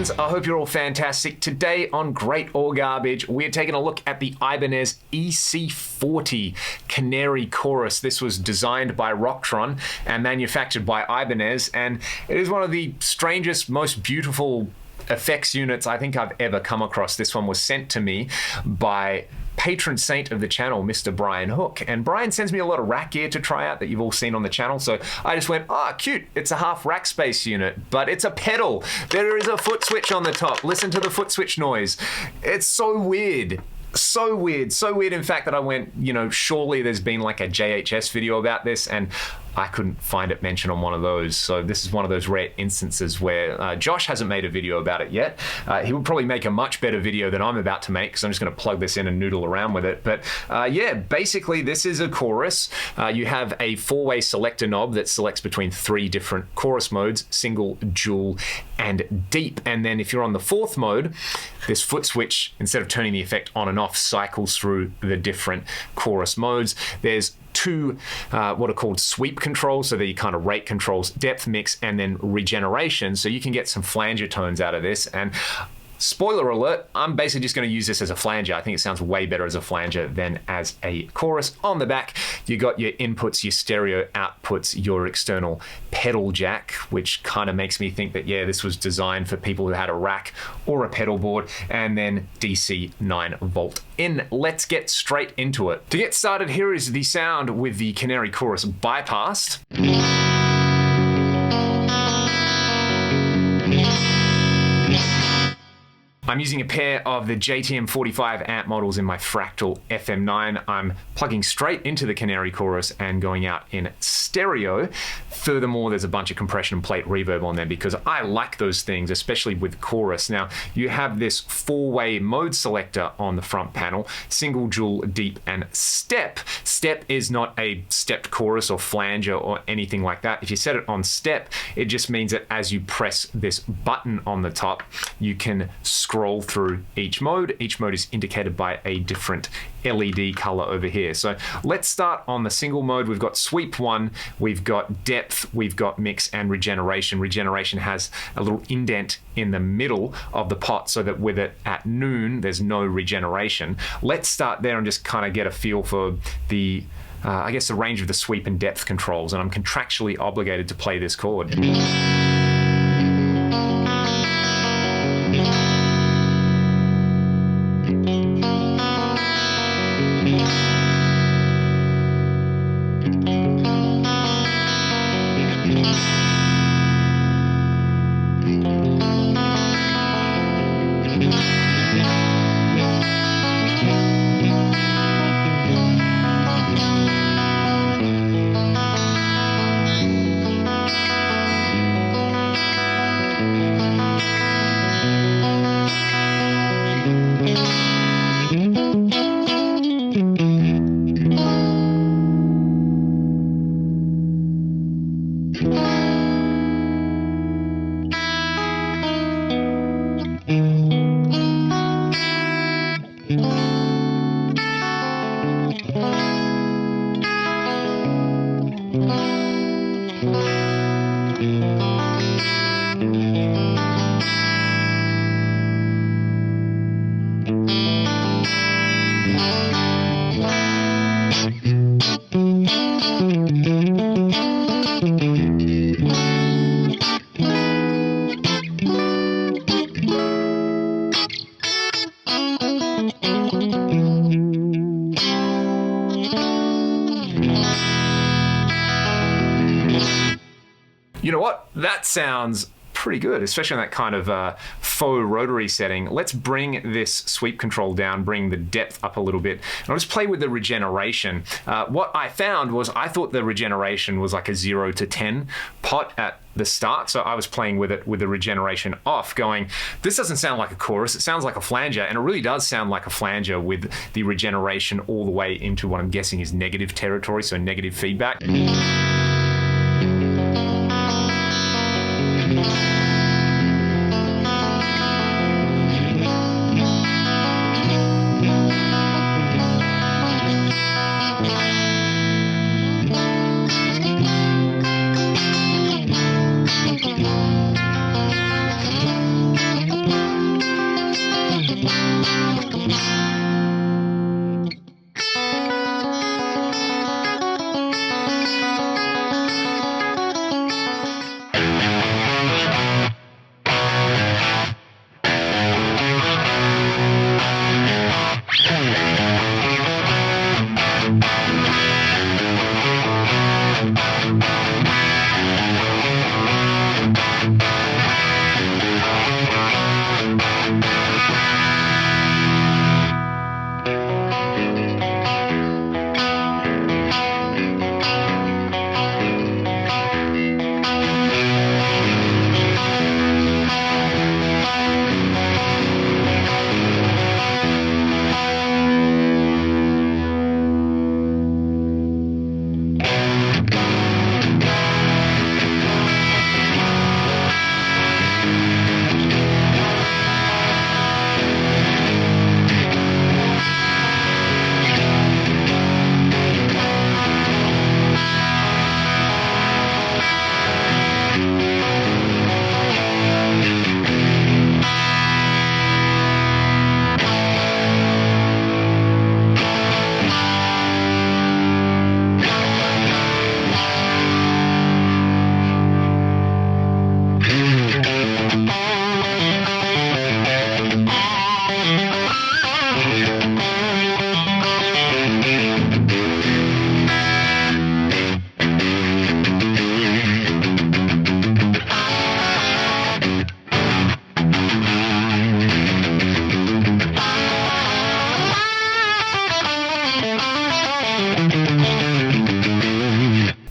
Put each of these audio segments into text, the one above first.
friends, I hope you're all fantastic. Today on Great or Garbage, we're taking a look at the Ibanez EC40 Canary Chorus. This was designed by Rocktron and manufactured by Ibanez, and it is one of the strangest, most beautiful effects units I think I've ever come across. This one was sent to me by patron saint of the channel, Mr. Brian Hook. And Brian sends me a lot of rack gear to try out that you've all seen on the channel. So I just went, cute. It's a half rack space unit, but it's a pedal. There is a foot switch on the top. Listen to the foot switch noise. It's so weird. So weird. So weird, in fact, that I went, surely there's been like a JHS video about this, and I couldn't find it mentioned on one of those. So this is one of those rare instances where Josh hasn't made a video about it yet. He would probably make a much better video than I'm about to make, because I'm just going to plug this in and noodle around with it. But yeah, basically this is a chorus. You have a four-way selector knob that selects between 3 different chorus modes: single, dual, and deep. And then if you're on the 4th mode, this foot switch, instead of turning the effect on and off, cycles through the different chorus modes. There's 2 what are called sweep controls, so the kind of rate controls, depth, mix, and then regeneration, so you can get some flanger tones out of this. And spoiler alert, I'm basically just going to use this as a flanger. I think it sounds way better as a flanger than as a chorus. On the back, you got your inputs, your stereo outputs, your external pedal jack, which kind of makes me think that, yeah, this was designed for people who had a rack or a pedal board, and then DC 9-volt in. Let's get straight into it. To get started, here is the sound with the Canary Chorus bypassed. I'm using a pair of the JTM 45 amp models in my Fractal FM9. I'm plugging straight into the Canary Chorus and going out in stereo. Furthermore, there's a bunch of compression plate reverb on there because I like those things, especially with chorus. Now, you have this 4-way mode selector on the front panel: single, dual, deep, and step. Step is not a stepped chorus or flanger or anything like that. If you set it on step, it just means that as you press this button on the top, you can scroll through each mode. Each mode is indicated by a different LED color over here. So let's start on the single mode. We've got sweep 1, we've got depth, we've got mix, and regeneration. Regeneration has a little indent in the middle of the pot so that with it at noon, there's no regeneration. Let's start there and just kind of get a feel for the I guess the range of the sweep and depth controls, and I'm contractually obligated to play this chord. You know what? That sounds pretty good, especially on that kind of faux rotary setting. Let's bring this sweep control down, bring the depth up a little bit, and I'll just play with the regeneration. What I found was I thought the regeneration was like a 0 to 10 pot at the start, so I was playing with it with the regeneration off, going, this doesn't sound like a chorus, it sounds like a flanger, and it really does sound like a flanger with the regeneration all the way into what I'm guessing is negative territory, so negative feedback.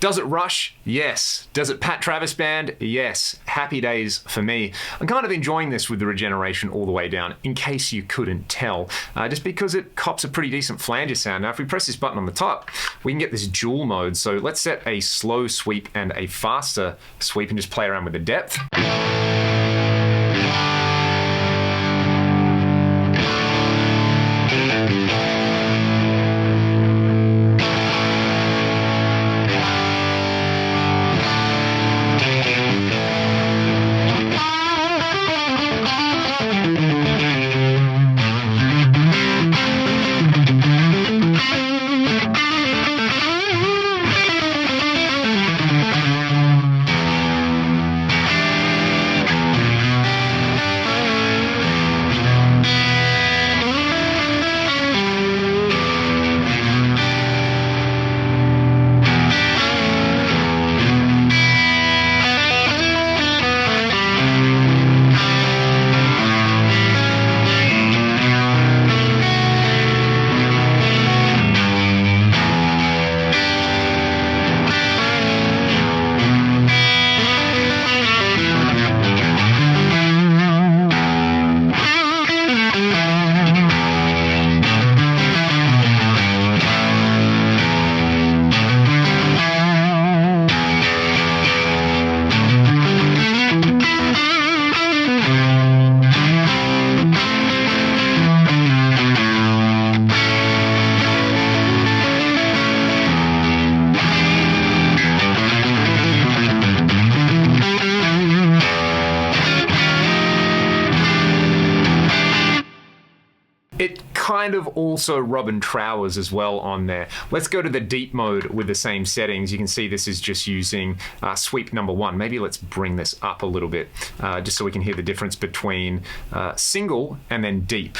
Does it rush? Yes. Does it Pat Travis band? Yes. Happy days for me. I'm kind of enjoying this with the regeneration all the way down, in case you couldn't tell, just because it cops a pretty decent flanger sound. Now, if we press this button on the top, we can get this dual mode. So let's set a slow sweep and a faster sweep and just play around with the depth. It kind of also Robin Trowers as well on there. Let's go to the deep mode with the same settings. You can see this is just using sweep number 1. Maybe let's bring this up a little bit just so we can hear the difference between single and then deep.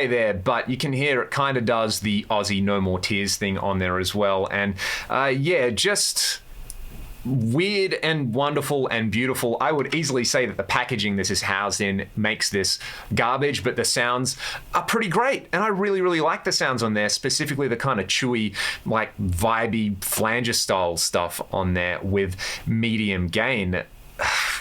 There, but you can hear it kind of does the Aussie No More Tears thing on there as well. And yeah, just weird and wonderful and beautiful. I would easily say that the packaging this is housed in makes this garbage, but the sounds are pretty great. And I really, really like the sounds on there, specifically the kind of chewy, like vibey flanger style stuff on there with medium gain.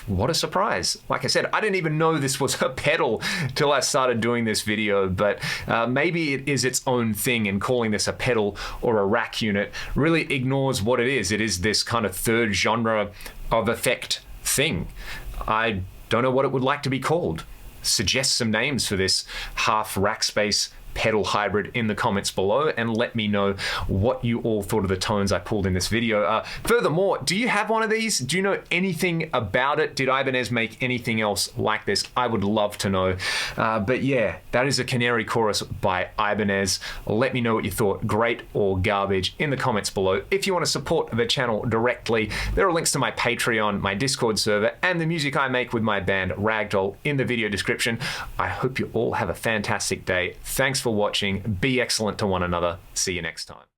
what a surprise. Like I said, I didn't even know this was a pedal till I started doing this video, but maybe it is its own thing, and calling this a pedal or a rack unit really ignores what it is. It is this kind of third genre of effect thing. I don't know what it would like to be called. Suggest some names for this half rack space pedal hybrid in the comments below, and let me know what you all thought of the tones I pulled in this video. Furthermore, do you have one of these? Do you know anything about it? Did Ibanez make anything else like this? I would love to know. But yeah, that is a Canary Chorus by Ibanez. Let me know what you thought, great or garbage, in the comments below. If you want to support the channel directly, there are links to my Patreon, my Discord server, and the music I make with my band Ragdoll in the video description. I hope you all have a fantastic day. Thanks for watching. Be excellent to one another. See you next time.